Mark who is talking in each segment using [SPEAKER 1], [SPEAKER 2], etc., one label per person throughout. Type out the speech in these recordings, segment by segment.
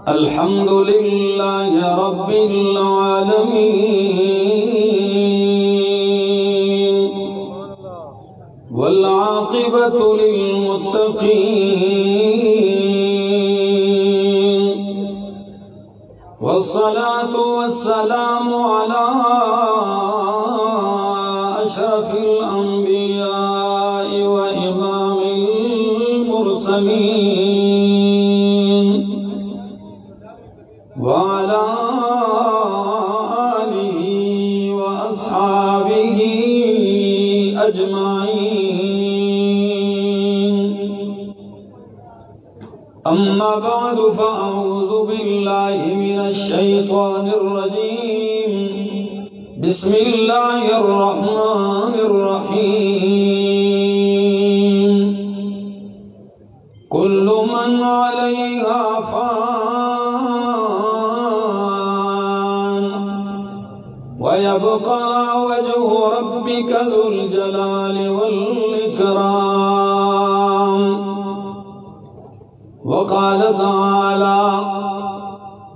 [SPEAKER 1] الحمد لله رب العالمين والعاقبة للمتقين والصلاة والسلام على أشرف الأنبياء وإمام المرسلين وعلى آله وأصحابه أجمعين. أما بعد فأعوذ بالله من الشيطان الرجيم. بسم الله الرحمن الرحيم. كل من عليها فان ويبقى وجه ربك ذو الجلال والإكرام. وقال تعالى: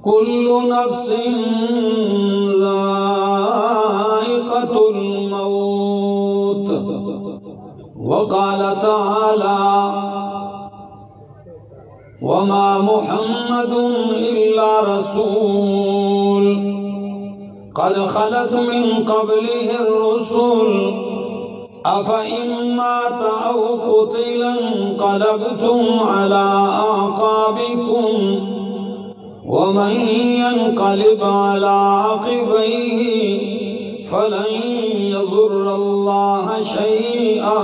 [SPEAKER 1] كل نفس ذائقة الموت. وقال تعالى: وما محمد إلا رسول قد خلت من قبله الرسل أفإن مات أو قتل انقلبتم على أعقابكم ومن ينقلب على عقبيه فلن يضر الله شيئا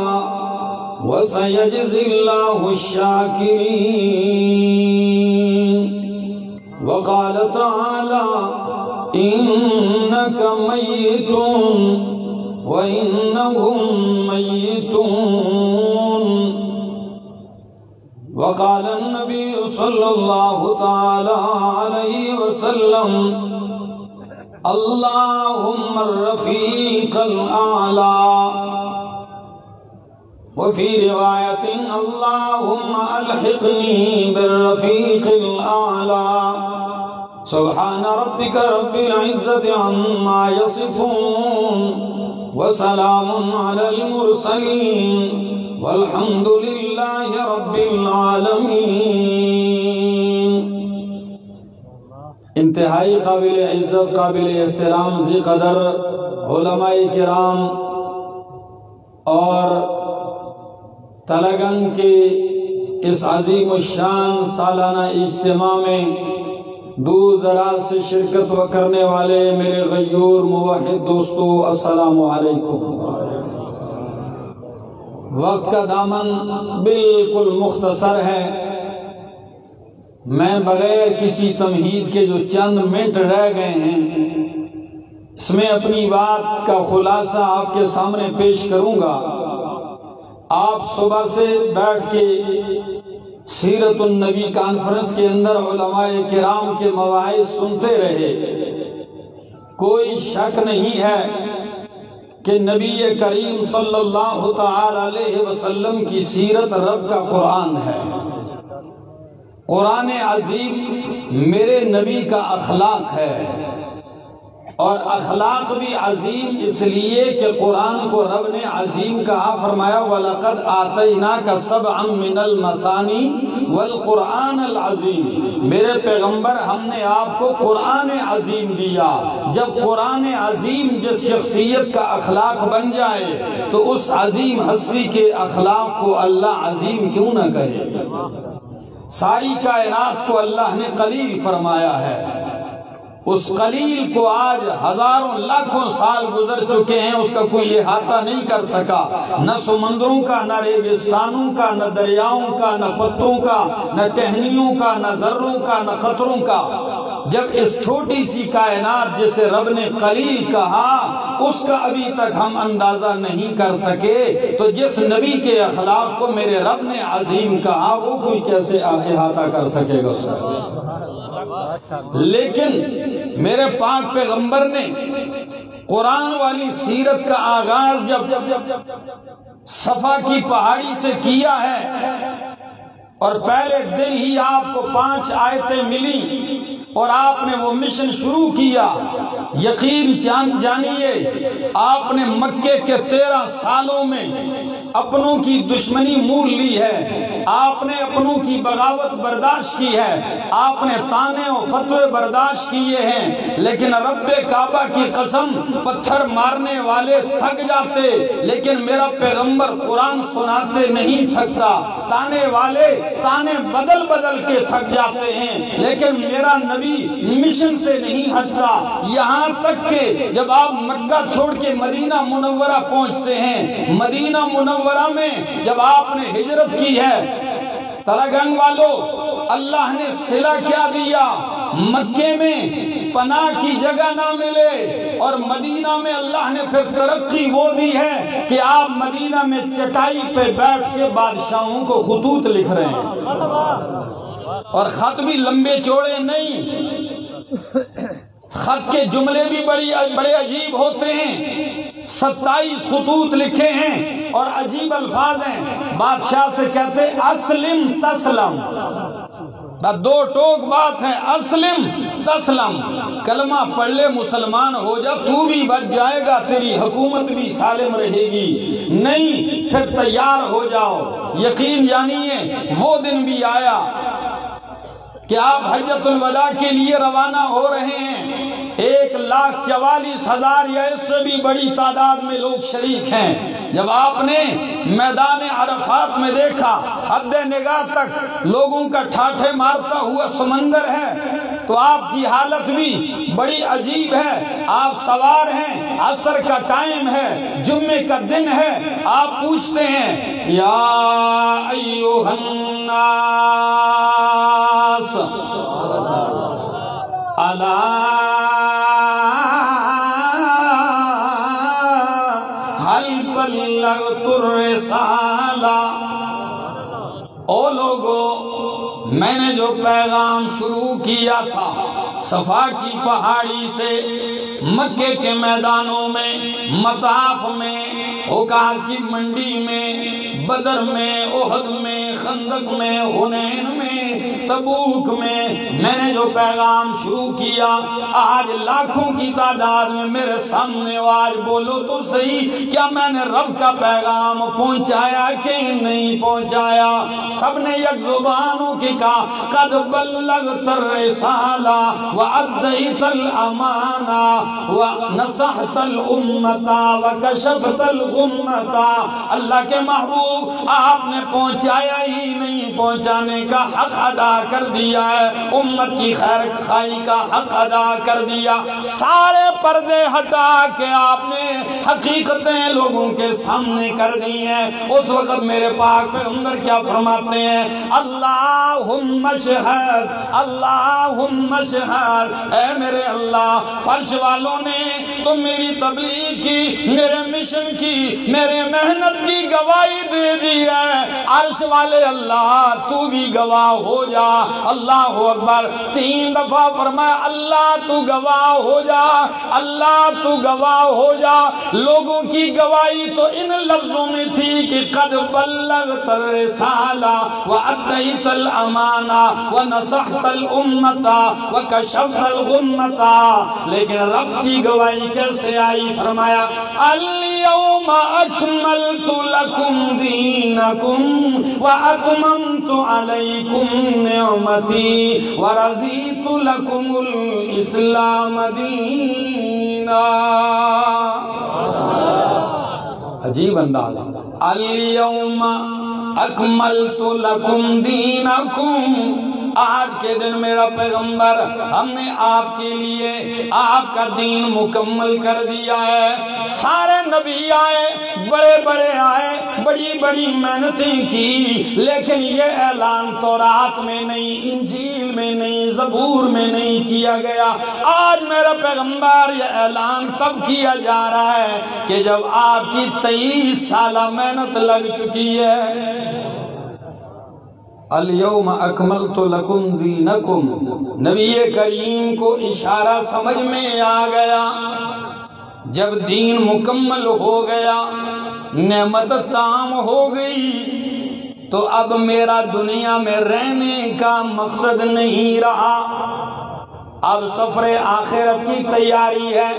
[SPEAKER 1] وسيجزي الله الشاكرين. وقال تعالى: إنك ميت وإنهم ميتون. وقال النبي صلى الله تعالى عليه وسلم: اللهم الرفيق الأعلى. وفي رواية: اللهم ألحقني بالرفيق الأعلى. سبحان ربك رب العزة عما يصفون وسلام على المرسلين والحمد لله رب العالمين. انتہائی قابل عزت، قابل احترام ذی قدر علماء کرام اور تلگنگ کے اس عظیم الشان سالانہ اجتماع میں دور دراز سے شرکت کرنے والے میرے غیور موحد دوستو، السلام علیکم. وقت کا دامن بالکل مختصر ہے. میں بغیر کسی تمہید کے جو چند منٹ رہ گئے ہیں اس میں اپنی بات کا خلاصہ آپ کے سامنے پیش کروں گا. آپ صبح سے بیٹھ کے سیرت النبی کانفرنس کے اندر علماء کرام کے مواعظ سنتے رہے. کوئی شک نہیں ہے کہ نبی کریم صلی اللہ تعالی علیہ وسلم کی سیرت رب کا قرآن ہے. قرآن عظیم میرے نبی کا اخلاق ہے، اور اخلاق بھی عظیم اس لیے کہ قرآن کو رب نے عظیم کہا. فرمایا: وَلَقَدْ آتَيْنَاكَ سَبْعًا مِّنَ الْمَثَانِي وَالْقُرْآنَ الْعَظِيمِ. میرے پیغمبر ہم نے آپ کو قرآن عظیم دیا. جب قرآن عظیم جس شخصیت کا اخلاق بن جائے تو اس عظیم ہستی کے اخلاق کو اللہ عظیم کیوں نہ کہے. ساری کائنات کو اللہ نے قلیل فرمایا ہے. اس قلیل کو آج ہزاروں لاکھوں سال گزر چکے ہیں، اس کا کوئی احاطہ نہیں کر سکا. نہ سمندروں کا، نہ ریگستانوں کا، نہ دریاؤں کا، نہ پتوں کا، نہ ٹہنیوں کا، نہ ذروں کا، نہ قطروں کا. جب اس چھوٹی سی کائنات جسے رب نے قلیل کہا اس کا ابھی تک ہم اندازہ نہیں کر سکے، تو جس نبی کے اخلاق کو میرے رب نے عظیم کہا وہ کوئی کیسے احاطہ کر سکے گا. لیکن میرے پاک پیغمبر نے قرآن والی سیرت کا آغاز جب صفا کی پہاڑی سے کیا ہے اور پہلے دن ہی آپ کو 5 آیتیں ملی اور آپ نے وہ مشن شروع کیا۔ یقین جانیے آپ نے مکے کے 13 سالوں میں اپنوں کی دشمنی مول لی ہے، آپ نے اپنوں کی بغاوت برداشت کی ہے، آپ نے طعنے و فتوے برداشت کیے ہیں، لیکن رب کعبہ کی قسم پتھر مارنے والے تھک جاتے، لیکن میرا پیغمبر قرآن سناتے نہیں تھکتا۔ طعنے والے طعنے بدل بدل کے تھک جاتے ہیں، لیکن میرا نبی مشن سے نہیں ہٹتا۔ یہاں تک کہ جب آپ مکہ چھوڑ کے مدینہ منورہ پہنچتے ہیں، مدینہ منورہ میں جب آپ نے ہجرت کی ہے، تلگنگ والوں اللہ نے صلہ کیا دیا، مکے میں پناہ کی جگہ نہ ملے اور مدینہ میں اللہ نے پھر ترقی وہ دی ہے کہ آپ مدینہ میں چٹائی پہ بیٹھ کے بادشاہوں کو خطوط لکھ رہے ہیں، اور خط بھی لمبے چوڑے نہیں، خط کے جملے بھی بڑے عجیب ہوتے ہیں۔ 27 خطوط لکھے ہیں اور عجیب الفاظ ہیں۔ بادشاہ سے کہتے اسلم تسلم، 2 ٹوک بات ہے، اسلم تسلم، کلمہ پڑھ لے مسلمان ہو جا، تو بھی بچ جائے گا، تیری حکومت بھی سالم رہے گی، نہیں پھر تیار ہو جاؤ۔ یقین جانیے وہ دن بھی آیا کہ آپ حجۃ الوداع کے لیے روانہ ہو رہے ہیں، 1,44,000 یا اس سے بھی بڑی تعداد میں لوگ شریک ہیں۔ جب آپ نے میدان عرفات میں دیکھا حد نگاہ تک لوگوں کا ٹھاٹھے مارتا ہوا سمندر ہے، تو آپ کی حالت بھی بڑی عجیب ہے۔ آپ سوار ہیں، عصر کا ٹائم ہے، جمعے کا دن ہے، آپ پوچھتے ہیں یا ایھا الناس الا هل بلغت الرسالہ، او لوگو میں نے جو پیغام شروع کیا تھا صفا کی پہاڑی سے، مکے کے میدانوں میں، مطاف میں، عکاظ کی منڈی میں، بدر میں، احد میں، خندق میں، حنین میں، تبوک میں نے جو پیغام شروع کیا، آج لاکھوں کی تعداد میں میرے سامنے آج بولو تو صحیح، کیا میں نے رب کا پیغام پہنچایا کہ نہیں پہنچایا؟ سب نے یک زبانوں کی کہا قد بلغت الرسالہ وأديت الأمانة ونصحت الأمة وكشفت الغمة۔ اللہ کے محبوب آپ نے پہنچایا ہی نہیں، پہنچانے کا حق ادا کر دیا ہے، امت کی خیر خواہی کا حق ادا کر دیا، سارے پردے ہٹا کے آپ نے حقیقتیں لوگوں کے سامنے کر دی ہیں۔ اس وقت میرے پاک پیغمبر کیا فرماتے ہیں؟ اللہم اشہد، اللہم اشہد، اے میرے اللہ فرش والوں نے تو میری تبلیغ کی، میرے مشن کی، میرے محنت کی گواہی دے دی ہے، عرش والے اللہ تو بھی گواہ ہو جا۔ اللہ اکبر، 3 دفعہ فرمایا اللہ تو گواہ ہو جا، اللہ تو گواہ ہو جا۔ لوگوں کی گواہی تو ان لفظوں میں تھی کہ قد بلغت الرسالہ وأديت الأمانة ونصحت الأمة وكشفت الغمة، لیکن رب کی گواہی کیسے آئی؟ فرمایا اليوم أكملت لكم دينكم وأتممت عليكم نعمتي ورضيت لكم الإسلام دينا۔ عجیب انداز، اليوم اکملت لکم دینکم، آج کے دن میرا پیغمبر ہم نے آپ کے لیے آپ کا دین مکمل کر دیا ہے۔ سارے نبی آئے، بڑے بڑے آئے، بڑی بڑی محنتیں کی، لیکن یہ اعلان تورات میں نہیں، انجیل میں نہیں، زبور میں نہیں کیا گیا۔ آج میرا پیغمبر یہ اعلان تب کیا جا رہا ہے کہ جب آپ کی 23 سالہ محنت لگ چکی ہے۔ الیوم اکملت لکم دینکم، نبی کریم کو اشارہ سمجھ میں آ گیا، جب دین مکمل ہو گیا، نعمت تام ہو گئی، تو اب میرا دنیا میں رہنے کا مقصد نہیں رہا، اب سفر آخرت کی تیاری ہے۔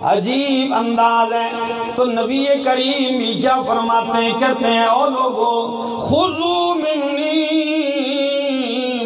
[SPEAKER 1] عجیب انداز ہے۔ تو نبی کریم بھی کیا فرماتے ہیں؟ کہتے ہیں او لوگو خذوا منی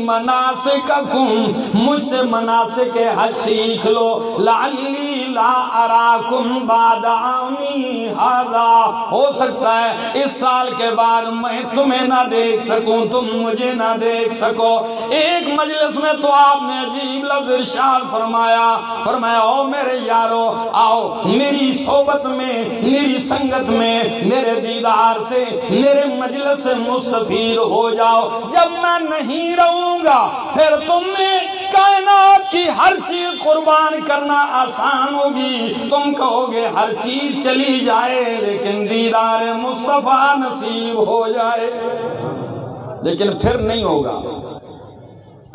[SPEAKER 1] مناسککم، مجھ سے مناسک حج سیکھ لو، لعلی لا اراکم بعد عامی ھذا، ہو سکتا ہے اس سال کے بعد میں تمہیں نہ دیکھ سکوں، تم مجھے نہ دیکھ سکو۔ ایک مجلس میں تو آپ نے عجیب لفظ ارشاد فرمایا او میرے یارو، آؤ میری صحبت میں، میری سنگت میں، میرے دیدار سے، میرے مجلس سے مستفید ہو جاؤ۔ جب میں نہیں رہوں گا پھر تم نے کائنات کی ہر چیز قربان کرنا آسان ہوگی، تم کہو گے ہر چیز چلی جائے لیکن دیدار مصطفیٰ نصیب ہو جائے، لیکن پھر نہیں ہوگا،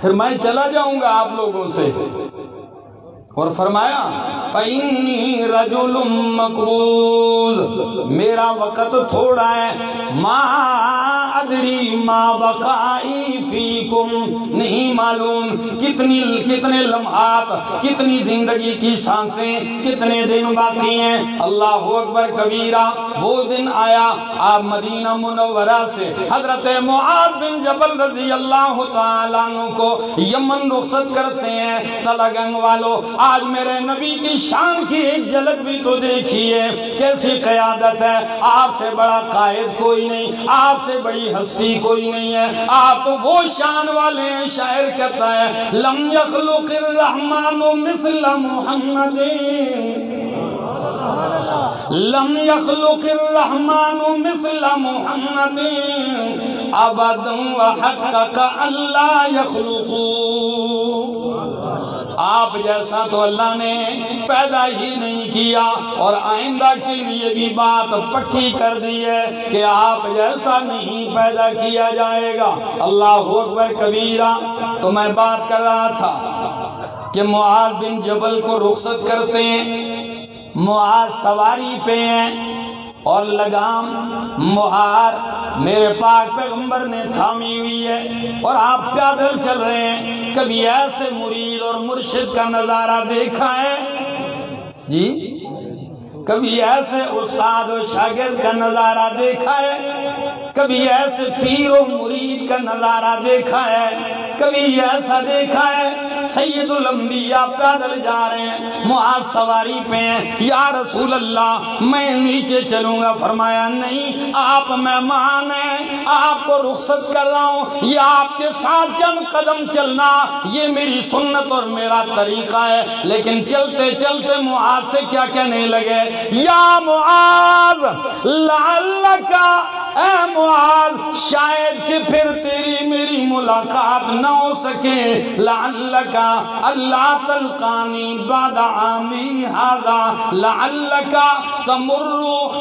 [SPEAKER 1] پھر میں چلا جاؤں گا آپ لوگوں سے۔ اور فرمایا فَإِنِّي رَجُلٌ مَقْبُوض، میرا وقت تھوڑا ہے، ما ادری ما بقائی فیکم، نہیں معلوم کتنے لمحات، کتنی زندگی کی سانسیں، کتنے دن باقی ہیں۔ اللہ اکبر کبیرہ۔ وہ دن آیا آپ مدینہ منورہ سے حضرت معاذ بن جبل رضی اللہ تعالیٰ عنہ کو یمن رخصت کرتے ہیں۔ تلگنگ والو، آج میرے نبی کی شان کی ایک جھلک بھی تو دیکھیے، کیسی قیادت ہے۔ آپ سے بڑا قائد کوئی نہیں، آپ سے بڑی ہستی کوئی نہیں ہے، آپ تو وہ شان والے ہیں۔ شاعر کہتا ہے لم یخلق الرحمن مثل محمد، لم یخلق الرحمن مثل محمد ابدا وحقق اللہ یخلقو، آپ جیسا تو اللہ نے پیدا ہی نہیں کیا، اور آئندہ کے لیے بھی بات پکی کر دی ہے کہ آپ جیسا نہیں پیدا کیا جائے گا۔ اللہ اکبر کبیرہ۔ تو میں بات کر رہا تھا کہ معاذ بن جبل کو رخصت کرتے ہیں، معاذ سواری پہ ہیں اور لگام مہار میرے پاک پیغمبر نے تھامی ہوئی ہے، اور آپ پیدل چل رہے ہیں۔ کبھی ایسے مرید اور مرشد کا نظارہ دیکھا ہے جی؟ کبھی ایسے استاد و شاگرد کا نظارہ دیکھا ہے؟ کبھی ایسے پیر و مرید کا نظارہ دیکھا ہے؟ کبھی ایسا دیکھا ہے؟ سید الانبیاء پیدل جا رہے ہیں، معاذ سواری پہ ہیں۔ یا رسول اللہ میں نیچے چلوں گا، فرمایا نہیں، آپ مہمان ہیں، آپ کو رخصت کر رہا ہوں، یہ آپ کے ساتھ چند قدم چلنا یہ میری سنت اور میرا طریقہ ہے۔ لیکن چلتے چلتے معاذ سے کیا کہنے لگے؟ یا معاذ لعلک، اے معاذ شاید کہ پھر تیری میری ملاقات نہ ہو سکے، لعلک اللہ تلقانی بعد عامی ھذا، لعلک تمر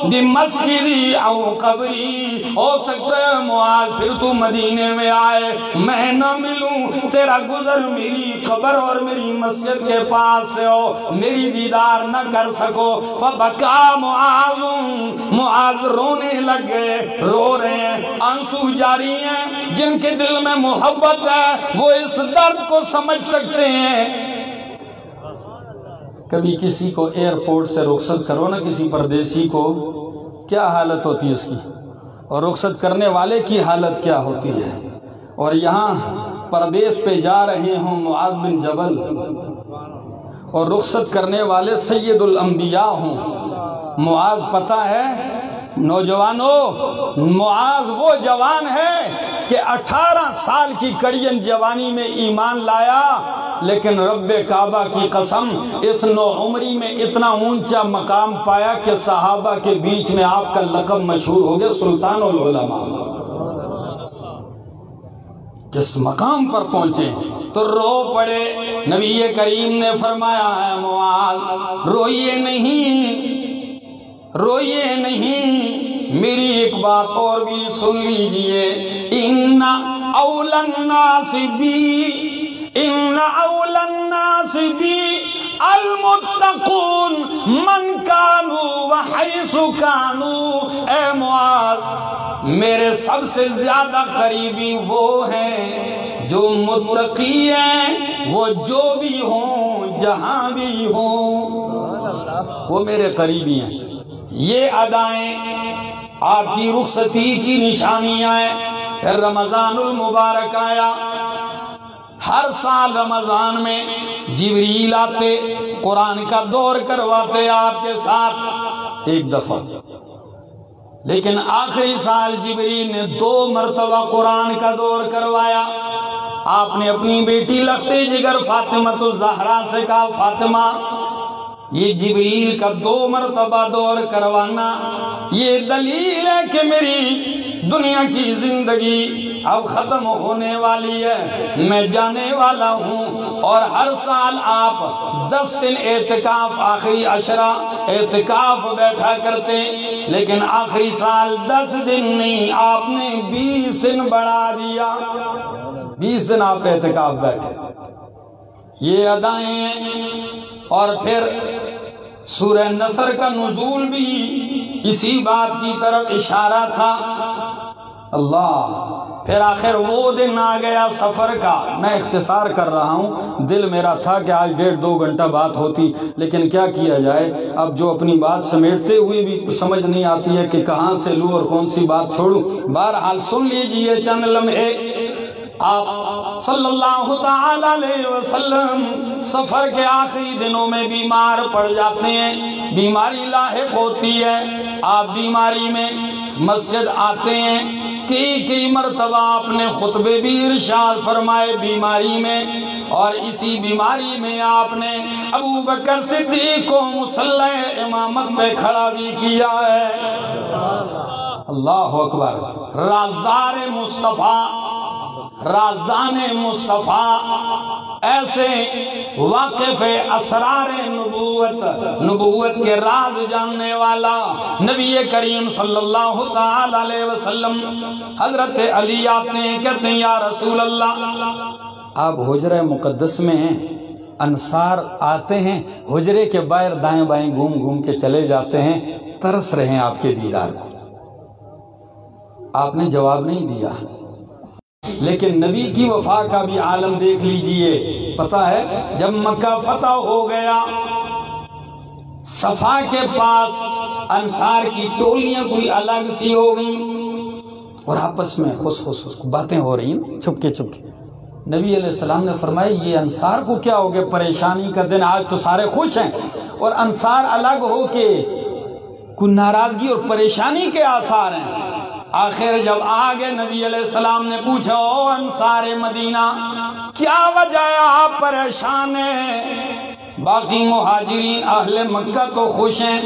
[SPEAKER 1] بمسجدی او قبری، ہو سکتا ہے معاذ پھر تو مدینے میں آئے میں نہ ملوں، تیرا گزر میری قبر اور میری مسجد کے پاس سے ہو، میری دیدار نہ کر سکو۔ فبکا معاذ، معاذ رونے لگ گئے، رو رہے ہیں، آنسو جاری ہیں۔ جن کے دل میں محبت ہے وہ اس درد کو سمجھ سکتے ہیں۔ کبھی کسی کو ایئرپورٹ سے رخصت کرو نا، کسی پردیسی کو، کیا حالت ہوتی ہے اس کی، اور رخصت کرنے والے کی حالت کیا ہوتی ہے۔ اور یہاں پردیس پہ جا رہے ہوں معاذ بن جبل، اور رخصت کرنے والے سید الانبیاء ہوں۔ معاذ پتہ ہے نوجوانوں، معاذ وہ جوان ہے کہ 18 سال کی کڑین جوانی میں ایمان لایا، لیکن رب کعبہ کی قسم اس نوعمری میں اتنا اونچا مقام پایا کہ صحابہ کے بیچ میں آپ کا لقب مشہور ہو گیا سلطان العلماء۔ کس مقام پر پہنچے تو رو پڑے۔ نبی کریم نے فرمایا ہے معاذ روئیے نہیں، روئیے نہیں، میری ایک بات اور بھی سن لیجئے۔ ان اولی الناس بی، ان اولی الناس بی المتقون من کانو وحیث کانو، اے معاذ میرے سب سے زیادہ قریبی وہ ہیں جو متقی ہیں، وہ جو بھی ہوں جہاں بھی ہوں وہ میرے قریبی ہیں۔ یہ ادائیں آپ کی رخصتی کی نشانیاں ہیں۔ پھر رمضان المبارک آیا، ہر سال رمضان میں جبریل آتے، قرآن کا دور کرواتے آپ کے ساتھ ایک دفعہ، لیکن آخری سال جبریل نے 2 مرتبہ قرآن کا دور کروایا۔ آپ نے اپنی بیٹی لخت جگر فاطمہ الزہرا سے کہا، فاطمہ یہ جبریل کا 2 مرتبہ دور کروانا یہ دلیل ہے کہ میری دنیا کی زندگی اب ختم ہونے والی ہے، میں جانے والا ہوں۔ اور ہر سال آپ 10 دن اعتکاف، آخری عشرہ اعتکاف بیٹھا کرتے، لیکن آخری سال 10 دن نہیں، آپ نے 20 دن بڑھا دیا، 20 دن آپ اعتکاف بیٹھے۔ یہ ادائیں ہیں۔ اور پھر سورہ نصر کا نزول بھی اسی بات کی طرف اشارہ تھا۔ اللہ، پھر آخر وہ دن آ گیا سفر کا۔ میں اختصار کر رہا ہوں، دل میرا تھا کہ آج 1.5-2 گھنٹہ بات ہوتی، لیکن کیا کیا جائے، اب جو اپنی بات سمیٹتے ہوئے بھی سمجھ نہیں آتی ہے کہ کہاں سے لوں اور کون سی بات چھوڑوں۔ بہرحال سن لیجئے چند لمحے۔ آپ صلی اللہ تعالی علیہ وسلم سفر کے آخری دنوں میں بیمار پڑ جاتے ہیں، بیماری لاحق ہوتی ہے۔ آپ بیماری میں مسجد آتے ہیں، کئی مرتبہ آپ نے خطبے بھی ارشاد فرمائے بیماری میں، اور اسی بیماری میں آپ نے ابو بکر صدیق کو مصلی امامت میں کھڑا بھی کیا ہے۔ اللہ اکبر۔ رازدار مصطفیٰ، رازدان مصطفیٰ، ایسے واقف اسرار نبوت کے راز جاننے والا نبی کریم صلی اللہ تعالی علیہ وسلم، حضرت علی آتے ہیں، کہتے ہیں یا رسول اللہ، آپ حجرہ مقدس میں ہیں، انصار آتے ہیں، حجرے کے باہر دائیں بائیں گھوم گھوم کے چلے جاتے ہیں، ترس رہے ہیں آپ کے دیدار کو۔ آپ نے جواب نہیں دیا، لیکن نبی کی وفا کا بھی عالم دیکھ لیجئے۔ پتہ ہے جب مکہ فتح ہو گیا، صفا کے پاس انصار کی ٹولیاں کوئی الگ سی ہو گئی اور آپس میں خس باتیں ہو رہی ہیں چھپ کے۔ نبی علیہ السلام نے فرمایا یہ انصار کو کیا ہو گیا، پریشانی کا دن، آج تو سارے خوش ہیں اور انصار الگ ہو کے کوئی ناراضگی اور پریشانی کے آثار ہیں۔ آخر جب آگے نبی علیہ السلام نے پوچھا، او انصار مدینہ کیا وجہ ہے آپ پریشان ہیں؟ باقی مہاجرین اہل مکہ تو خوش ہیں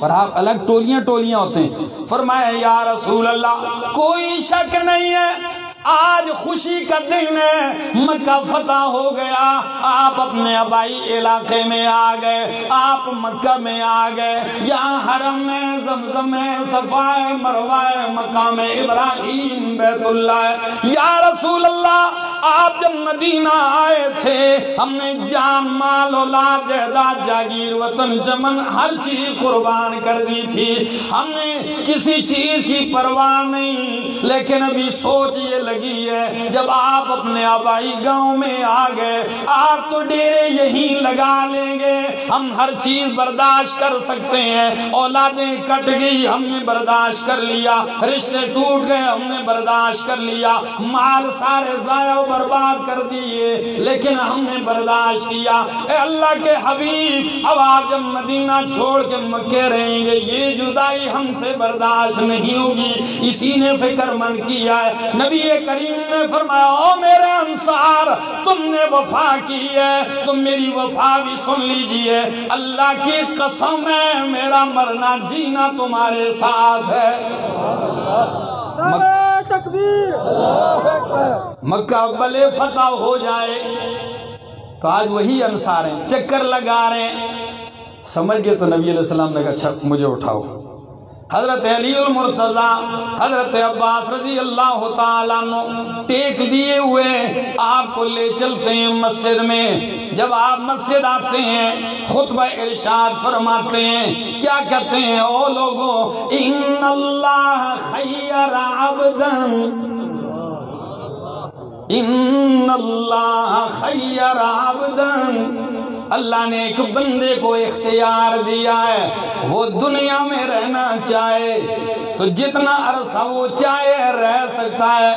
[SPEAKER 1] اور آپ الگ ٹولیاں ہوتے ہیں۔ فرمایا یا رسول اللہ کوئی شک نہیں ہے، آج خوشی کا دن ہے، مکہ فتح ہو گیا، آپ اپنے آبائی علاقے میں آ گئے، آپ مکہ میں آ گئے، یہاں حرم میں، زمزم میں، صفا مروہ، مقام ابراہیم، بیت اللہ۔ یا رسول اللہ آپ جب مدینہ آئے تھے ہم نے جان مال اولاد جائیداد جاگیر وطن چمن ہر چیز قربان کر دی تھی، ہم نے کسی چیز کی پرواہ نہیں، لیکن ابھی سوچ یہ لگی ہے جب آپ اپنے آبائی گاؤں میں آ گئے، آپ تو ڈیرے یہیں لگا لیں گے، ہم ہر چیز برداشت کر سکتے ہیں، اولادیں کٹ گئی ہم نے برداشت کر لیا، رشتے ٹوٹ گئے ہم نے برداشت کر لیا، مال سارے ضائع برباد کر دیے لیکن ہم نے برداشت کیا۔ اے اللہ کے حبیب اب آپ جب مدینہ چھوڑ کے مکے رہیں گے یہ جدائی ہم سے برداشت نہیں ہوگی، اسی نے فکر مند کیا ہے۔ نبی کریم نے فرمایا او میرے انصار تم نے وفا کی ہے، تم میری وفا بھی سن لیجئے، اللہ کی قسم ہے میرا مرنا جینا تمہارے ساتھ ہے۔ مکہ بلے فتح ہو جائے تو آج وہی انصار ہیں، چکر لگا رہے ہیں، سمجھ گئے تو نبی علیہ السلام نے کہا اچھا مجھے اٹھاؤ۔ حضرت علی المرتضیٰ، حضرت عباس رضی اللہ تعالیٰ عنہ ٹیک دیے ہوئے آپ کو لے چلتے ہیں مسجد میں. جب آپ مسجد آتے ہیں خطبہ ارشاد فرماتے ہیں, کیا کہتے ہیں؟ او لوگوں, ان اللہ خیر عبدا, ان اللہ خیر عبدا, اللہ نے ایک بندے کو اختیار دیا ہے, وہ دنیا میں رہنا چاہے تو جتنا عرصہ وہ چاہے رہ سکتا ہے,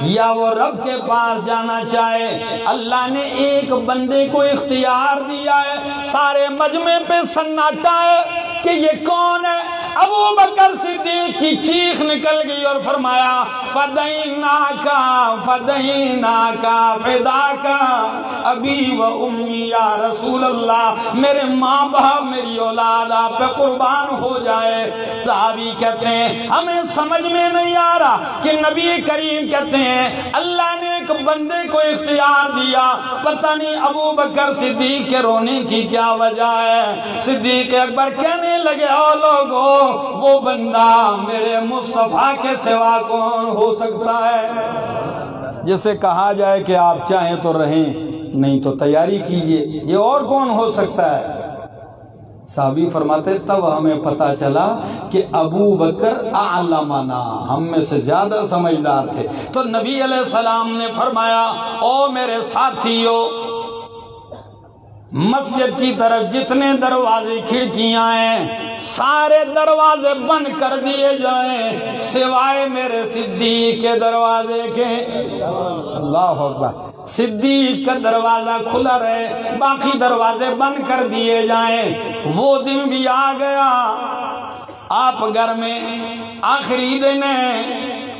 [SPEAKER 1] یا وہ رب کے پاس جانا چاہے. اللہ نے ایک بندے کو اختیار دیا ہے. سارے مجمع پہ سناٹا ہے کہ یہ کون ہے؟ ابو بکر صدیق کی چیخ نکل گئی اور فرمایا فدیناکا فدیناکا فداکا ابی و امی یا رسول اللہ, میرے ماں باپ میری اولاد آپ پہ قربان ہو جائے. صحابی کہتے ہیں ہمیں سمجھ میں نہیں آ رہا کہ نبی کریم کہتے ہیں اللہ نے ایک بندے کو اختیار دیا, پتہ نہیں ابو بکر صدیق کے رونے کی کیا وجہ ہے. صدیق اکبر کہنے لگے او لوگو, وہ بندہ میرے مصطفیٰ کے سوا کون ہو سکتا ہے؟ جسے کہا جائے کہ آپ چاہیں تو رہیں, نہیں تو تیاری کیجئے, یہ اور کون ہو سکتا ہے؟ صحابی فرماتے تب ہمیں پتا چلا کہ ابو بکر اعلمنا, ہم میں سے زیادہ سمجھدار تھے. تو نبی علیہ السلام نے فرمایا او میرے ساتھیو, مسجد کی طرف جتنے دروازے کھڑکیاں ہیں سارے دروازے بند کر دیے جائیں سوائے میرے صدیق کے دروازے کے. اللہ اکبر. صدیق کا دروازہ کھلا رہے, باقی دروازے بند کر دیے جائیں. وہ دن بھی آ گیا, آپ گھر میں آخری دن ہے,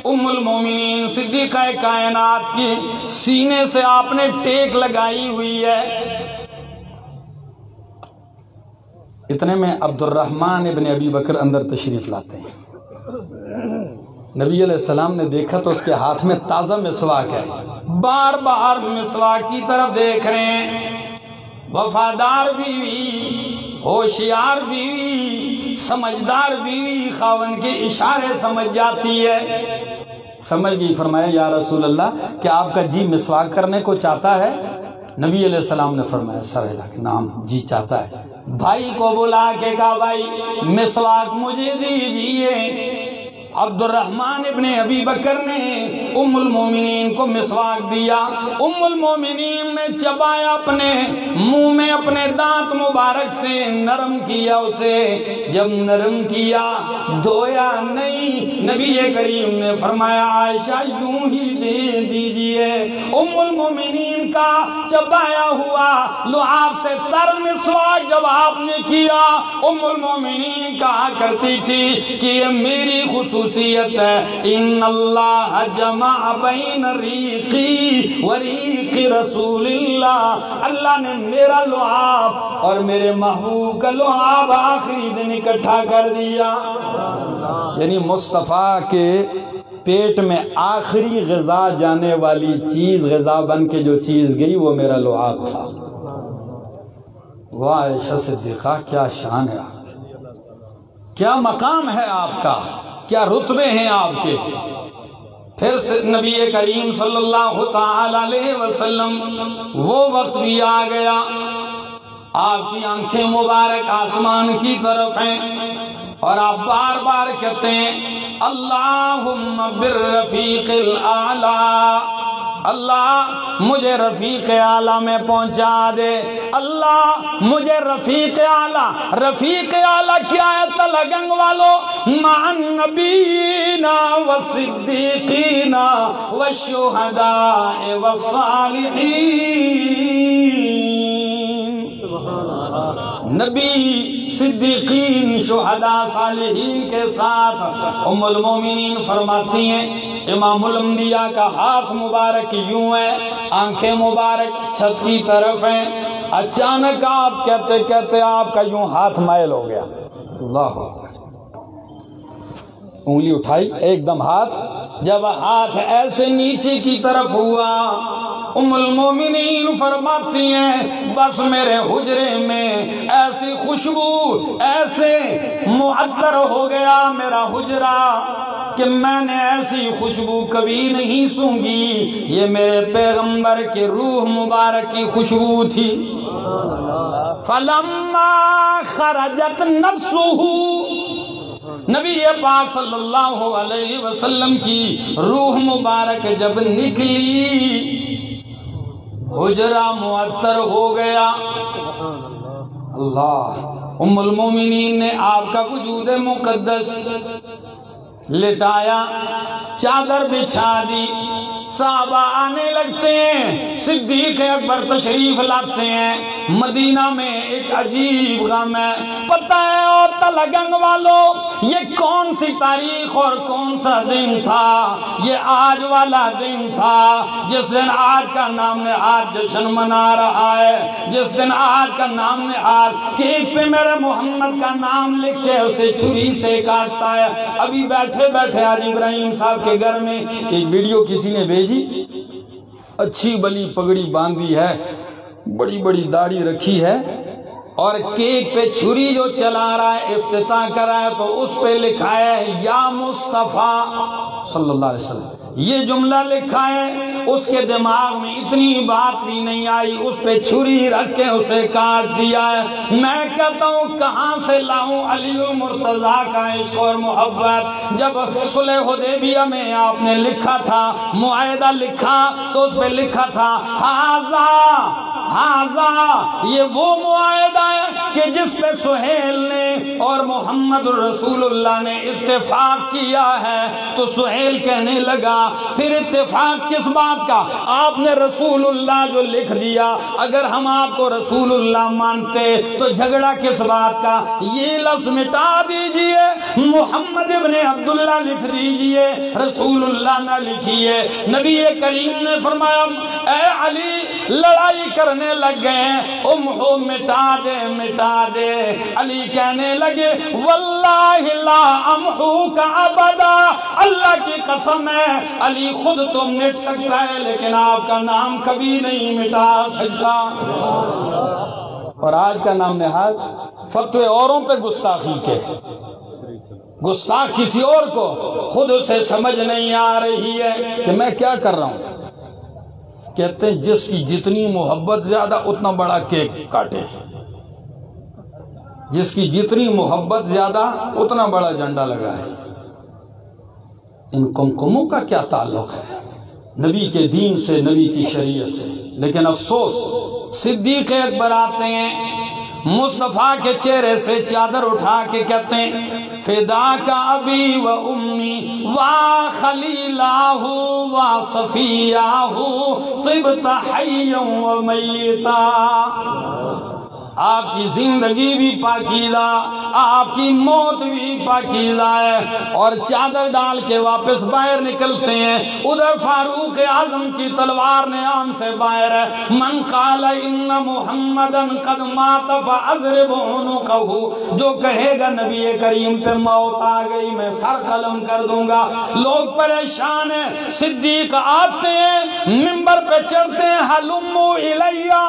[SPEAKER 1] ام المومنین صدیقہ کائنات کی سینے سے آپ نے ٹیک لگائی ہوئی ہے. اتنے میں عبد الرحمن ابن ابی بکر اندر تشریف لاتے ہیں. نبی علیہ السلام نے دیکھا تو اس کے ہاتھ میں تازہ مسواک ہے, بار بار مسواک کی طرف دیکھ رہے ہیں. وفادار بیوی, ہوشیار بیوی, سمجھدار بیوی خاوند کے اشارے سمجھ جاتی ہے. سمجھ گئی, فرمایا یا رسول اللہ کیا آپ کا جی مسواک کرنے کو چاہتا ہے؟ نبی علیہ السلام نے فرمایا سر ہلا کے نام جی چاہتا ہے. بھائی کو بلا کے کہا بھائی مسواک مجھے دیجیے. عبد الرحمن ابن ابی بکر نے ام المومنین کو مسواک دیا. ام المومنین نے چبایا اپنے منہ میں, اپنے دانت مبارک سے نرم کیا اسے. جب نرم کیا دھویا نہیں. نبی کریم نے فرمایا عائشہ یوں ہی دے دیجئے. ام المومنین کا چبایا ہوا لعاب سے تر مسواک جب آپ نے کیا, ام المومنین کہا کرتی تھی کہ یہ میری خصوصیت ہے. ان اللہ جمع بین ریقی و ریق رسول اللہ, اللہ نے میرا لعاب اور میرے محبوب کا لعاب آخری دن اکٹھا کر دیا. یعنی مصطفیٰ کے پیٹ میں آخری غذا جانے والی چیز غذا بن کے جو چیز گئی وہ میرا لعاب تھا. واہ عائشہ صدیقہ, کیا شان ہے, کیا مقام ہے آپ کا, کیا رتبے ہیں آپ کے. پھر نبی کریم صلی اللہ تعالی علیہ وسلم وہ وقت بھی آ گیا, آپ کی آنکھیں مبارک آسمان کی طرف ہیں اور آپ بار بار کہتے ہیں اللہم بالرفیق الاعلی, اللہ مجھے رفیق اعلیٰ میں پہنچا دے. اللہ مجھے رفیق اعلیٰ, رفیق اعلیٰ کیا ہے تلگنگ والو؟ مع النبیین والصدیقین والشہداء والصالحین. نبی, صدیقین, شہداء, صالحین کے ساتھ. ام المومنین فرماتی ہیں امام الانبیاء کا ہاتھ مبارک یوں ہے, آنکھیں مبارک چھت کی طرف ہیں. اچانک آپ کہتے کہتے آپ کا یوں ہاتھ مائل ہو گیا. اللہ, انگلی اٹھائی ایک دم ہاتھ, جب ہاتھ ایسے نیچے کی طرف ہوا ام المومنین فرماتی ہیں بس میرے حجرے میں ایسی خوشبو, ایسے معطر ہو گیا میرا حجرہ کہ میں نے ایسی خوشبو کبھی نہیں سونگھی، یہ میرے پیغمبر کے روح مبارک کی خوشبو تھی۔ فَلَمَّا خَرَجَتْ نَفْسُهُ، نبی پاک صلی اللہ علیہ وسلم کی روح مبارک جب نکلی، حجرہ معطر ہو گیا۔ اللہ، ام المومنین نے آپ کا وجود مقدس لٹایا، چادر بچھا دی، صحابہ آنے لگتے ہیں، صدیق اکبر تشریف لاتے ہیں۔ مدینہ میں ایک عجیب غم ہے، پتہ ہے او تلگنگ والوں، یہ کون سی تاریخ اور کون سا دن تھا؟ یہ آج والا دن تھا جس دن آج کا نام نہاد جشن منا رہا ہے، جس دن آج کا نام نہاد کیک پہ میرے محمد کا نام لکھ کے اسے چھری سے کاٹتا ہے۔ ابھی بیٹھے بیٹھے حاج ابراہیم صاحب کے گھر میں ایک ویڈیو کسی نے بھیجی، اچھی بلی پگڑی باندھی ہے، بڑی بڑی داڑھی رکھی ہے، اور کیک پہ چھری جو چلا رہا ہے، افتتاح کر رہا ہے، تو اس پہ لکھا ہے یا مصطفیٰ صلی اللہ علیہ وسلم، یہ جملہ لکھا ہے۔ اس کے دماغ میں اتنی بات بھی نہیں آئی، اس پہ چھری رکھ کے اسے کاٹ دیا ہے۔ میں کہتا ہوں کہاں سے لاؤں علی و مرتضیٰ کا عشق اور محبت؟ جب صلح حدیبیہ میں آپ نے لکھا تھا، معاہدہ لکھا، تو اس پہ لکھا تھا ہاذا یہ وہ معاہدہ ہے کہ جس پہ سہیل نے اور محمد رسول اللہ نے اتفاق کیا ہے۔ تو سہیل کہنے لگا پھر اتفاق کس بات کا؟ آپ نے رسول اللہ جو لکھ دیا، اگر ہم آپ کو رسول اللہ مانتے تو جھگڑا کس بات کا؟ یہ لفظ مٹا دیجئے، محمد ابن عبداللہ لکھ دیجئے، رسول اللہ نہ لکھیے۔ نبی کریم نے فرمایا اے علی لڑائی کرنے لگ گئے ہیں، مٹا دے مٹا دے۔ علی کہنے لگے واللہ لا امحوک ابدا، اللہ کی قسم ہے علی خود تو مٹ سکتا ہے لیکن آپ کا نام کبھی نہیں مٹا سکتا۔ اور آج کا نام نہاد فتوے اوروں پہ گستاخی کے، گستاخ کسی اور کو، خود اسے سمجھ نہیں آ رہی ہے کہ میں کیا کر رہا ہوں۔ کہتے ہیں جس کی جتنی محبت زیادہ اتنا بڑا کیک کاٹے، جس کی جتنی محبت زیادہ اتنا بڑا جھنڈا لگا ہے۔ ان قمقموں کا کیا تعلق ہے نبی کے دین سے، نبی کی شریعت سے؟ لیکن افسوس صدیق اکبر آتے ہیں، مصطفیٰ کے چہرے سے چادر اٹھا کے کہتے ہیں فداک ابی و امی و خلیلہ و صفیہ طبت حیا و میتا۔ آپ کی زندگی بھی پاکیزہ، آپ کی موت بھی پاکیزہ ہے۔ اور چادر ڈال کے واپس باہر نکلتے ہیں، ادھر فاروق اعظم کی تلوار نیام سے باہر ہے۔ من قال ان محمدا قد مات فاضرب عنقہ، جو کہے گا نبی کریم پہ موت آ گئی میں سر قلم کر دوں گا۔ لوگ پریشان ہیں، صدیق آتے ہیں، منبر پہ چڑھتے ہیں، ہلموا الیہ،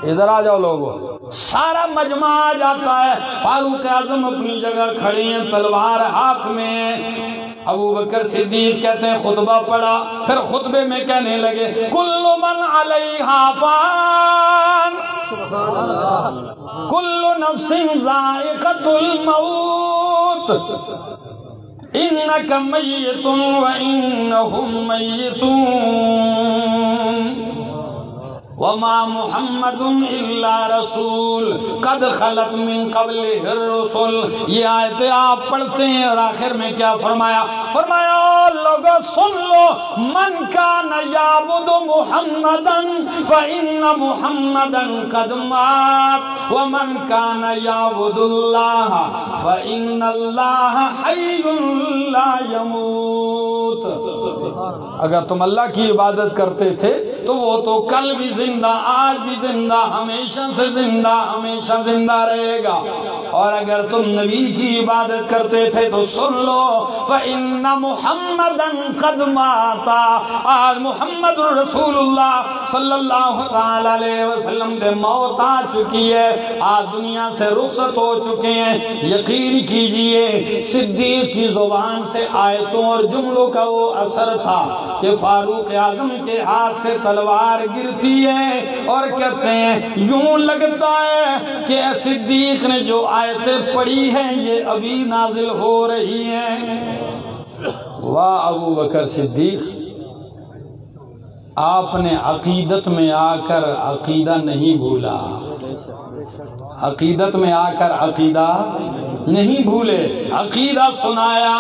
[SPEAKER 1] ادھر آ جاؤ لوگو۔ سارا مجمع آ جاتا ہے، فاروق اعظم اپنی جگہ کھڑے ہیں، تلوار ہاتھ میں۔ ابو بکر صدیق کہتے ہیں خطبہ پڑھا، پھر خطبے میں کہنے لگے کل من علیہا فان کل نفس ذائقۃ الموت انک میت وانہم میتون وما محمد الا رسول قد خلت من قبلہ الرسل۔ یہ آیتیں آپ پڑھتے ہیں اور آخر میں کیا فرمایا؟ فرمایا لوگوں سن لو، من کان یعبد محمدا فإن محمدا قد مات ومن کان یعبد اللہ فإن اللہ حی لا یموت۔ اگر تم اللہ کی عبادت کرتے تھے تو وہ تو کل بھی زندہ، آج بھی زندہ، ہمیشہ سے زندہ، ہمیشہ زندہ رہے گا۔ اور اگر تم نبی کی عبادت کرتے تھے تو سن لو، فَإِنَّ مُحَمَّدًا قَدْ مَاتَ، آج محمد رسول اللہ صلی اللہ تعالیٰ علیہ وسلم دے موت آ چکی ہے، آج دنیا سے رخصت ہو چکے ہیں۔ یقین کیجئے صدیق کی زبان سے آیتوں اور جملوں کا وہ اثر تھا کہ فاروق اعظم کے ہاتھ سے تلوار گرتی ہے اور کہتے ہیں یوں لگتا ہے کہ صدیق نے جو آیتیں پڑھی ہیں یہ ابھی نازل ہو رہی ہیں۔ واہ ابو بکر صدیق، آپ نے عقیدت میں آ کر عقیدہ نہیں بھولا، عقیدت میں آ کر عقیدہ نہیں بھولے، عقیدہ سنایا۔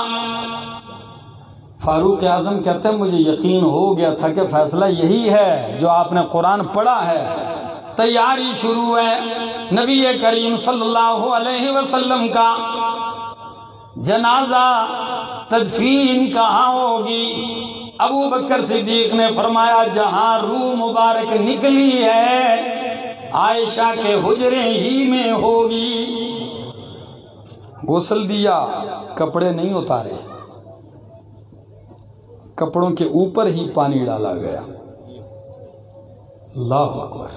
[SPEAKER 1] فاروق اعظم کہتے ہیں مجھے یقین ہو گیا تھا کہ فیصلہ یہی ہے جو آپ نے قرآن پڑھا ہے۔ تیاری شروع ہے، نبی کریم صلی اللہ علیہ وسلم کا جنازہ تدفین کہاں ہوگی؟ ابو بکر صدیق نے فرمایا جہاں روح مبارک نکلی ہے عائشہ کے حجرے ہی میں ہوگی۔ غسل دیا، کپڑے نہیں اتارے، کپڑوں کے اوپر ہی پانی ڈالا گیا۔ اللہ اکبر،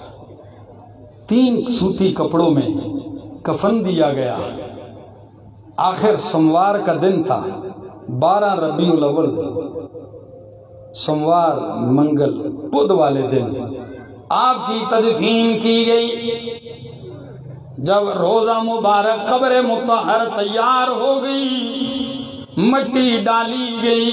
[SPEAKER 1] 3 سوتی کپڑوں میں کفن دیا گیا۔ آخر سوموار کا دن تھا، 12 ربیع الاول، سوموار، منگل، بدھ والے دن آپ کی تدفین کی گئی۔ جب روزہ مبارک قبر مطہر تیار ہو گئی، مٹی ڈالی گئی،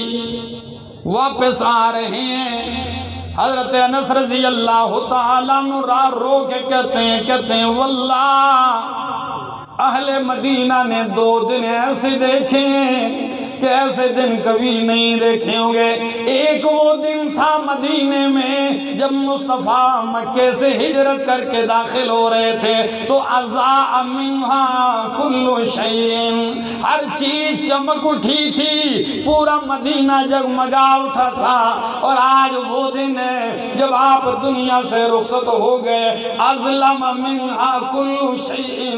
[SPEAKER 1] واپس آ رہے ہیں، حضرت انس رضی اللہ تعالیٰ عنہ راہ رو کے کہتے ہیں واللہ اہل مدینہ نے 2 دن ایسے دیکھے کہ ایسے دن کبھی نہیں دیکھے ہوں گے۔ ایک وہ دن تھا مدینے میں جب مصطفیٰ مکے سے ہجرت کر کے داخل ہو رہے تھے تو اضاء منہا کل شیء، ہر چیز چمک اٹھی تھی، پورا مدینہ جگمگا اٹھا تھا۔ اور آج وہ دن ہے جب آپ دنیا سے رخصت ہو گئے، اظلم منہا کل شیء،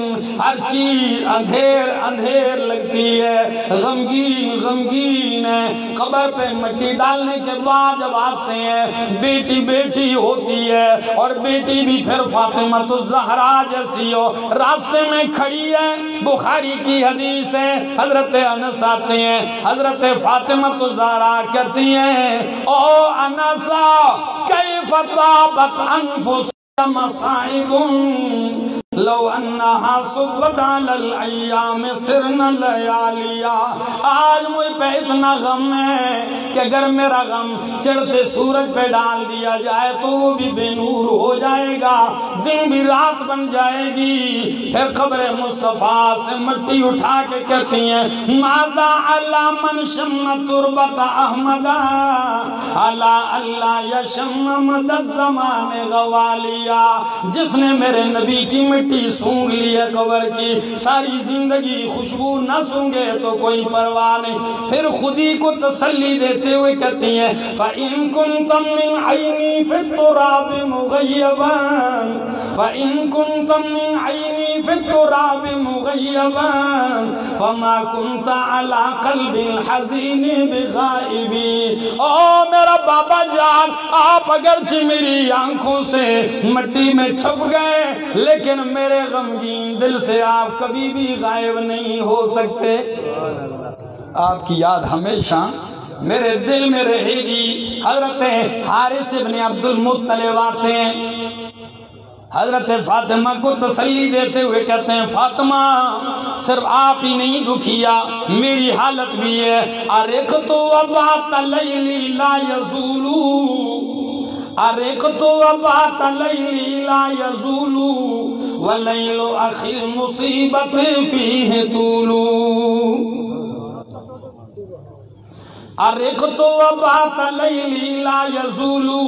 [SPEAKER 1] ہر چیز اندھیر اندھیر لگتی ہے، غمگین ہے۔ قبر پہ مٹی ڈالنے کے بعد جب آتے ہیں بیٹی بیٹی ہوتی ہے، اور بیٹی بھی پھر فاطمہ الزہرا جیسی ہو، راستے میں کھڑی ہے۔ بخاری کی حدیث ہے، حضرت انس آتے ہیں، حضرت فاطمہ الزہرا کہتی ہیں او انسا کیف طابت انفس مصائب لو انہا صبت علی الایام سرن لیالیا۔ آج مجھ پہ اتنا غم ہے کہ اگر میرا غم چڑھتے سورج پہ ڈال دیا جائے تو وہ بھی بے نور ہو جائے گا، دن بھی رات بن جائے گی۔ پھر قبر مصطفیٰ سے مٹی اٹھا کے کہتی ہیں ماذا علی من شم تربت احمدا علی اللہ یشم مد الزمان غوالیا۔ جس نے میرے نبی کی مٹی سونگ لی ہے قبر کی، ساری زندگی خوشبو نہ سونگے تو کوئی پرواہ نہیں۔ پھر خودی کو تسلی دیتے ہوئے کہتی ہیں فَإِن كُنْتَ مِنْ عَيْنِي فِي التُّرَابِ مُغَيَّبًا فَإِن كُنْتَ مِنْ عَيْنِي فِي التُّرَابِ مُغَيَّبًا فَمَا كُنْتَ عَلَى قَلْبِ الْحَزِينِ بِغَائِبِ۔ او میرا بابا جان، آپ اگرچہ میری آنکھوں سے مٹی میں چھپ گئے لیکن میرے غمگین دل سے آپ کبھی بھی غائب نہیں ہو سکتے۔ آپ کی یاد ہمیشہ میرے دل میں رہے گی۔ حضرت حارث ابن عبد المطلب آتے ہیں، حضرت فاطمہ کو تسلی دیتے ہوئے کہتے ہیں فاطمہ صرف آپ ہی نہیں دکھیا، میری حالت بھی ہے۔ ارقت وبات لیلی لا یزولو، ارقت وبات لیلی لا یزولو ولیل اخی مصیبت فیہ طولو۔ ارقت وبات لیلی لا یزولو،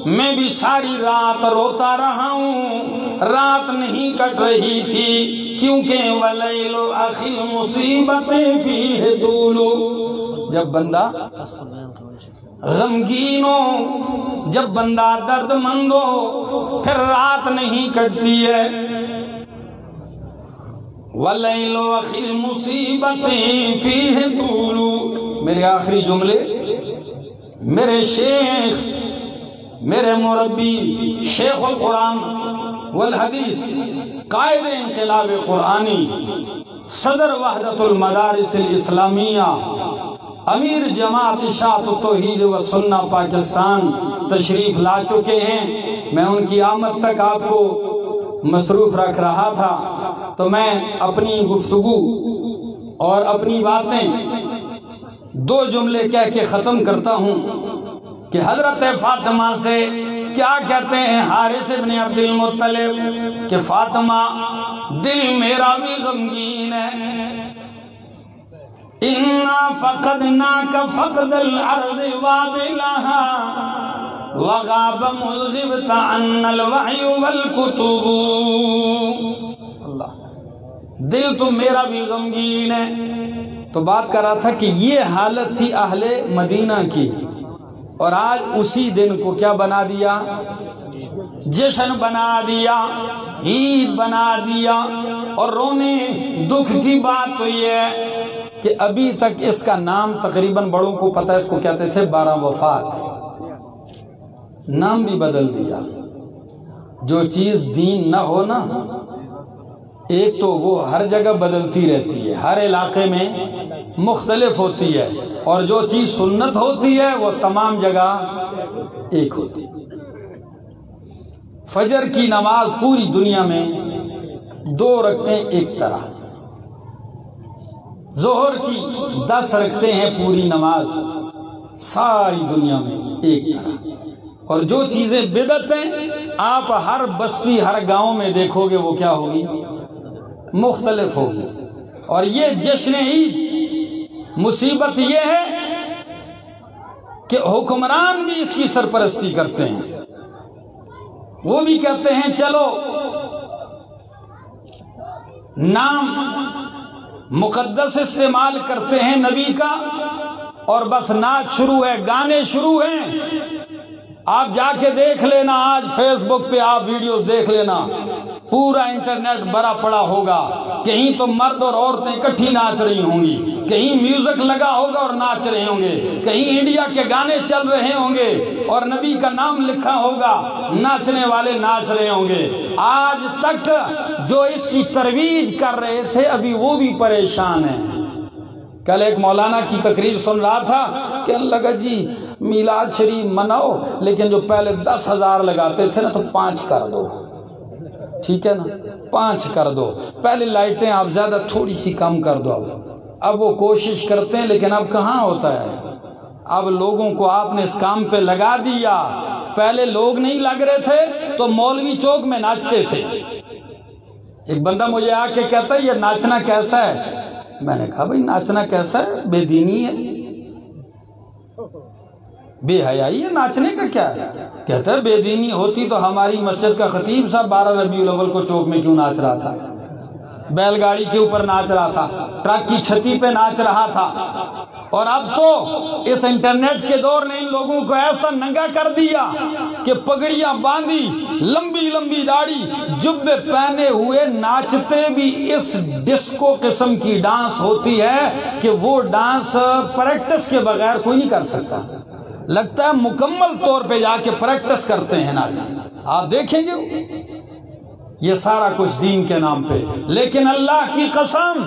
[SPEAKER 1] میں بھی ساری رات روتا رہا ہوں، رات نہیں کٹ رہی تھی کیونکہ ولیل اخی مصیبت فیہ طولو۔ جب بندہ غمگینوں جب بندہ درد مند ہو پھر رات نہیں کٹتی ہے. وَاللَّيْلُ وَخِي الْمُصِيبَةِ فِيهِ طُولُ. میرے آخری جملے میرے شیخ، میرے مربی، شیخ القرآن والحدیث، قائد انقلاب قرآنی، صدر وحدت المدارس الاسلامیہ، امیر جماعت اشاعت التوحید و سنہ پاکستان تشریف لا چکے ہیں. میں ان کی آمد تک آپ کو مصروف رکھ رہا تھا تو میں اپنی گفتگو اور اپنی باتیں دو جملے کہہ کے ختم کرتا ہوں کہ حضرت فاطمہ سے کیا کہتے ہیں حارث ابن عبد المطلب کہ فاطمہ دل میرا بھی غمگین ہے. اِنَّا فَقَدْنَاكَ فَقْدَ الْعَرْضِ وَابِلَهَا وَغَابَ مُذْغِبْتَ عَنَّ الْوَحْيُ وَالْكُتُبُ. اللہ، دل تو میرا بھی غمگین ہے. تو بات کر رہا تھا کہ یہ حالت تھی اہل مدینہ کی، اور آج اسی دن کو کیا بنا دیا؟ جشن بنا دیا، عید بنا دیا. اور رونے دکھ کی بات تو یہ ہے کہ ابھی تک اس کا نام تقریباً بڑوں کو پتہ ہے، اس کو کہتے تھے 12 وفات. نام بھی بدل دیا. جو چیز دین نہ ہو نا، ایک تو وہ ہر جگہ بدلتی رہتی ہے، ہر علاقے میں مختلف ہوتی ہے، اور جو چیز سنت ہوتی ہے وہ تمام جگہ ایک ہوتی ہے. فجر کی نماز پوری دنیا میں 2 رکھتے ہیں ایک طرح، ظہر کی 10 رکھتے ہیں پوری نماز ساری دنیا میں ایک طرح. اور جو چیزیں بدعت ہیں آپ ہر بستی ہر گاؤں میں دیکھو گے وہ کیا ہوگی؟ مختلف ہوگی. اور یہ جشن عید مصیبت یہ ہے کہ حکمران بھی اس کی سرپرستی کرتے ہیں. وہ بھی کہتے ہیں چلو نام مقدس استعمال کرتے ہیں نبی کا، اور بس ناچ شروع ہے، گانے شروع ہیں. آپ جا کے دیکھ لینا، آج فیس بک پہ آپ ویڈیوز دیکھ لینا، پورا انٹرنیٹ بھرا پڑا ہوگا. کہیں تو مرد اور عورتیں اکٹھی ناچ رہی ہوں گی، کہیں میوزک لگا ہوگا اور ناچ رہے ہوں گے، کہیں انڈیا کے گانے چل رہے ہوں گے اور نبی کا نام لکھا ہوگا، ناچنے والے ناچ رہے ہوں گے. آج تک جو اس کی ترویج کر رہے تھے ابھی وہ بھی پریشان ہیں. کل ایک مولانا کی تقریر سن رہا تھا کہ لگا جی میلاد شریف مناؤ، لیکن جو پہلے 10,000 لگاتے تھے نا تو 5 کر دو، ٹھیک ہے نا، 5 کر دو. پہلے لائٹیں آپ زیادہ تھوڑی سی کم کر دو. اب وہ کوشش کرتے ہیں لیکن اب کہاں ہوتا ہے. اب لوگوں کو آپ نے اس کام پہ لگا دیا. پہلے لوگ نہیں لگ رہے تھے تو مولوی چوک میں ناچتے تھے. ایک بندہ مجھے آ کے کہتا ہے یہ ناچنا کیسا ہے؟ میں نے کہا بھائی ناچنا کیسا ہے؟ بے دینی ہے، بے حیائی ہے، ناچنے کا کیا ہے؟ کہتا ہے بے دینی ہوتی تو ہماری مسجد کا خطیب صاحب 12 ربیع الاول کو چوک میں کیوں ناچ رہا تھا؟ بیل گاڑی کے اوپر ناچ رہا تھا، ٹرک کی چھتی پہ ناچ رہا تھا. اور اب تو اس انٹرنیٹ کے دور نے ان لوگوں کو ایسا ننگا کر دیا کہ پگڑیاں باندھی، لمبی لمبی داڑھی، جبے پہنے ہوئے ناچتے بھی. اس ڈسکو قسم کی ڈانس ہوتی ہے کہ وہ ڈانس پریکٹس کے بغیر کوئی نہیں کر سکتا. لگتا ہے مکمل طور پہ جا کے پریکٹس کرتے ہیں ناچ. آپ دیکھیں گے یہ سارا کچھ دین کے نام پہ. لیکن اللہ کی قسم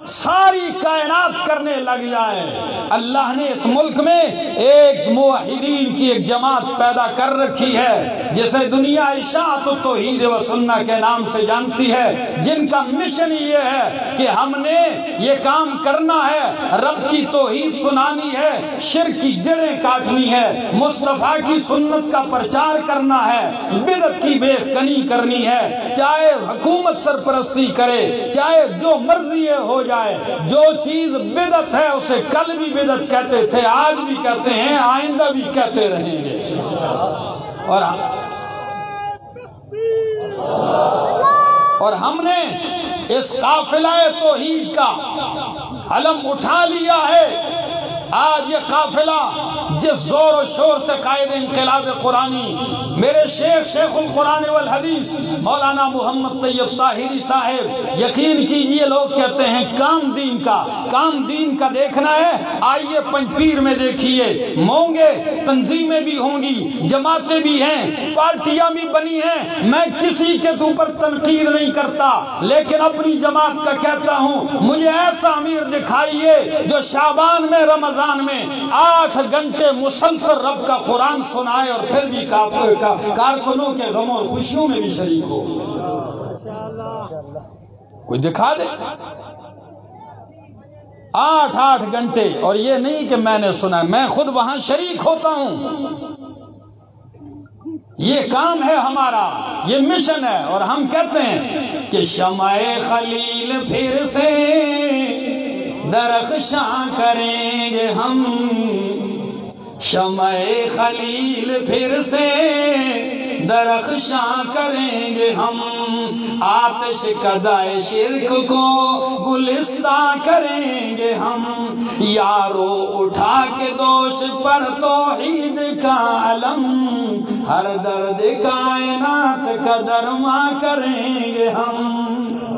[SPEAKER 1] ساری کائنات کرنے لگ جائے، اللہ نے اس ملک میں ایک موحدین کی ایک جماعت پیدا کر رکھی ہے جسے دنیا اشاعت التوحید و سنہ کے نام سے جانتی ہے، جن کا مشن یہ ہے کہ ہم نے یہ کام کرنا ہے، رب کی توحید سنانی ہے، شرک کی جڑیں کاٹنی ہے، مصطفیٰ کی سنت کا پرچار کرنا ہے، بدعت کی بے کنی کرنی ہے. چاہے حکومت سرپرستی کرے، چاہے جو مرضی ہو جائے. جو چیز بدعت ہے اسے کل بھی بدعت کہتے تھے، آج بھی کہتے ہیں، آئندہ بھی کہتے رہیں گے. اور ہم نے اس قافلہ توحید کا علم اٹھا لیا ہے آج یہ قافلہ جس زور و شور سے قائد انقلاب قرآنی میرے شیخ القرآن والحدیث مولانا محمد طیب طاہری صاحب، یقین کیجئے لوگ کہتے ہیں کام دین کا دیکھنا ہے، آئیے پنجپیر میں دیکھیے، مونگے تنظیمیں بھی ہوں گی، جماعتیں بھی ہیں، پارٹیاں بھی بنی ہیں، میں کسی کے اوپر تنقید نہیں کرتا، لیکن اپنی جماعت کا کہتا ہوں مجھے ایسا امیر دکھائیے جو شعبان میں رمضان میں 8 گھنٹے مسلسل رب کا قرآن سنائے اور پھر بھی کارکنوں کے غموں اور خوشیوں میں بھی شریک ہو۔ کوئی دکھا دے 8 گھنٹے، اور یہ نہیں کہ میں نے سنا، میں خود وہاں شریک ہوتا ہوں۔ یہ کام ہے ہمارا، یہ مشن ہے، اور ہم کہتے ہیں کہ شمع خلیل پھر سے درخشاں کریں گے ہم، شمع خلیل پھر سے درخشاں کریں گے ہم، آتش کدائے شرک کو گلستاں کریں گے ہم، یارو اٹھا کے دوش پر توحید کا علم، ہر درد کائنات کا درما کریں گے ہم۔